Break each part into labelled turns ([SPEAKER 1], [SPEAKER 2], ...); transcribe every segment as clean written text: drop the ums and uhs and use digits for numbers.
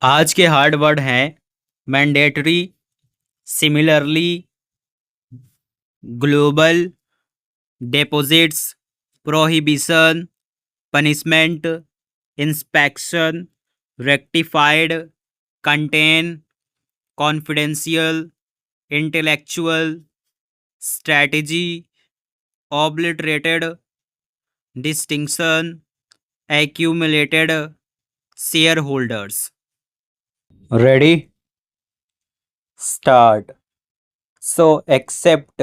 [SPEAKER 1] आज के hard word हैं mandatory, similarly, global, deposits, prohibition, punishment, inspection, rectified, contain, confidential, intellectual, strategy, obliterated, distinction, accumulated, shareholders. Ready? Start. So, except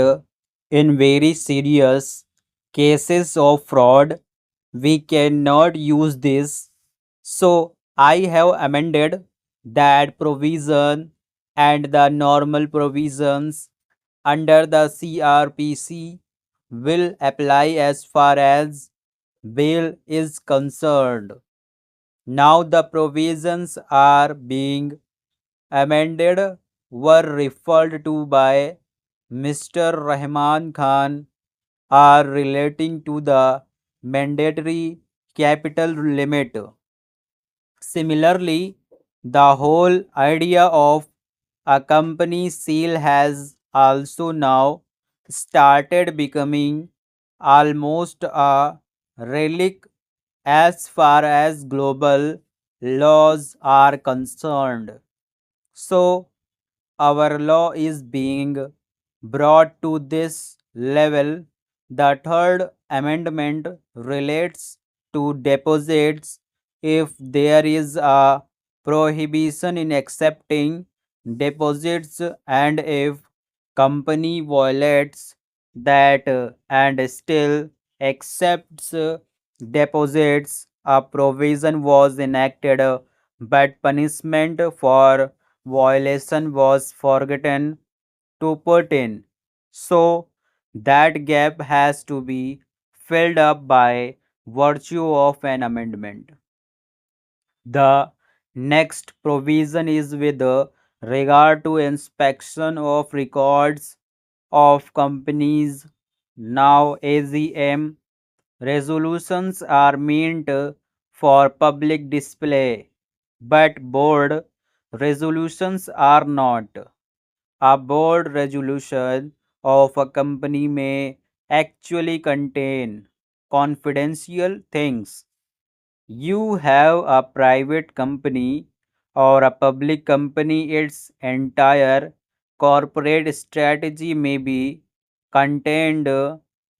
[SPEAKER 1] in very serious cases of fraud, we cannot use this. So, I have amended that provision and the normal provisions under the CRPC will apply as far as bail is concerned. Now the provisions are being amended were referred to by Mr. Rahman Khan are relating to the mandatory capital limit. Similarly, the whole idea of a company seal has also now started becoming almost a relic as far as global laws are concerned. So, our law is being brought to this level. The third amendment relates to deposits. If there is a prohibition in accepting deposits and if company violates that and still accepts deposits, a provision was enacted, but punishment for violation was forgotten to put in. So that gap has to be filled up by virtue of an amendment. The next provision is with regard to inspection of records of companies. Now AGM resolutions are meant for public display, but board resolutions are not. A board resolution of a company may actually contain confidential things. You have a private company or a public company, its entire corporate strategy may be contained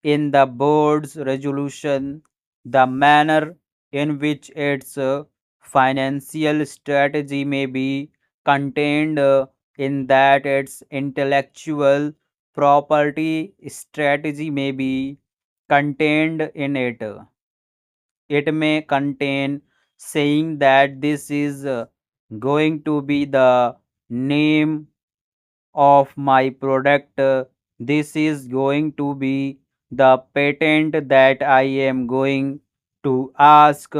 [SPEAKER 1] in the board's resolution. The manner in which its financial strategy may be contained in that its intellectual property strategy may be contained in it. It may contain saying that this is going to be the name of my product, this is going to be the patent that I am going to ask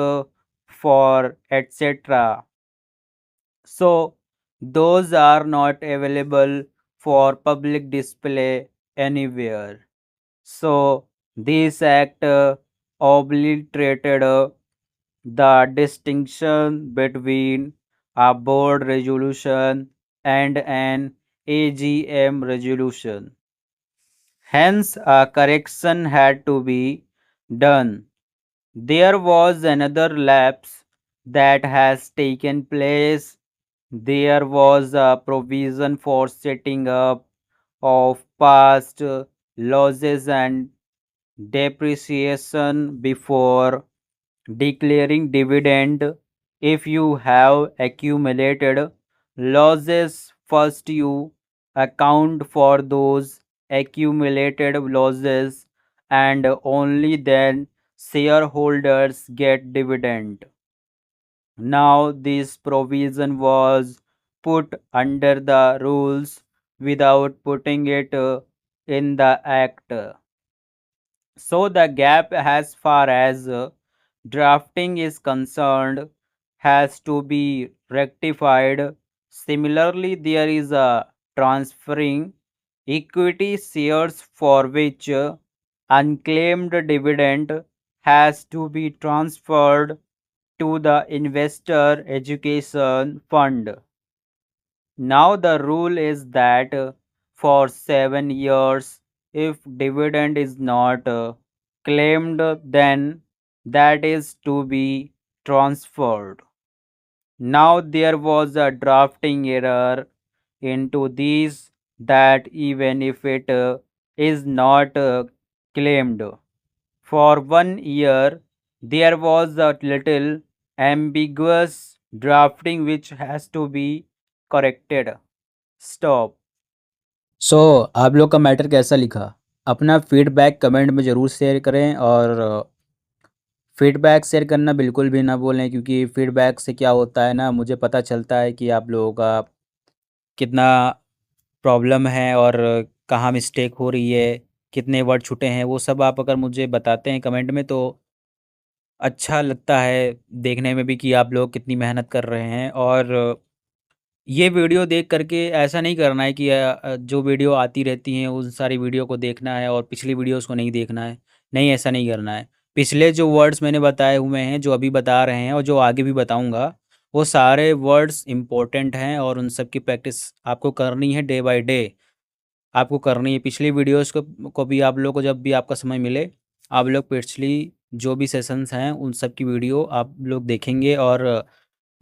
[SPEAKER 1] for, etc. So, those are not available for public display anywhere. So, this act obliterated the distinction between a board resolution and an AGM resolution. Hence, a correction had to be done. There was another lapse that has taken place. There was a provision for setting up of past losses and depreciation before declaring dividend. If you have accumulated losses, first you account for those accumulated losses and only then shareholders get dividend. Now this provision was put under the rules without putting it in the act. So the gap as far as drafting is concerned has to be rectified. Similarly, there is a transferring equity shares for which unclaimed dividend has to be transferred to the investor education fund. Now the rule is that for 7 years, if dividend is not claimed, then that is to be transferred. Now there was a drafting error into these that even if it is not claimed for 1 year, there was a little ambiguous drafting which has to be corrected. Stop. सो आप लोग का matter कैसा लिखा? अपना feedback comment में ज़रूर share करें और फीडबैक शेयर करना बिल्कुल भी ना भूलें, क्योंकि फीडबैक से क्या होता है ना, मुझे पता चलता है कि आप लोगों का कितना प्रॉब्लम है और कहाँ मिस्टेक हो रही है, कितने वर्ड छूटे हैं, वो सब आप अगर मुझे बताते हैं कमेंट में तो अच्छा लगता है देखने में भी कि आप लोग कितनी मेहनत कर रहे हैं। और ये वीडियो देख करके ऐसा नहीं करना है कि जो वीडियो आती रहती हैं उन सारी वीडियो को देखना है और पिछली वीडियोस को नहीं देखना है। नहीं, ऐसा नहीं करना है। पिछले जो वर्ड्स मैंने बताए हुए हैं, जो अभी बता रहे हैं और जो आगे भी बताऊंगा, वो सारे वर्ड्स इम्पोर्टेंट हैं और उन सब की प्रैक्टिस आपको करनी है डे बाय डे। आपको करनी है पिछली वीडियोस को भी आप लोग को जब भी आपका समय मिले, आप लोग पिछली जो भी सेशंस हैं उन सब की वीडियो आप लोग देखेंगे और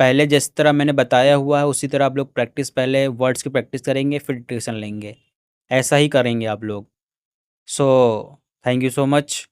[SPEAKER 1] पहले जिस तरह मैंने बताया हुआ है उसी तरह आप लोग प्रैक्टिस, पहले वर्ड्स की प्रैक्टिस करेंगे फिर डिक्टेशन लेंगे। ऐसा ही करेंगे आप लोग। So thank you so much.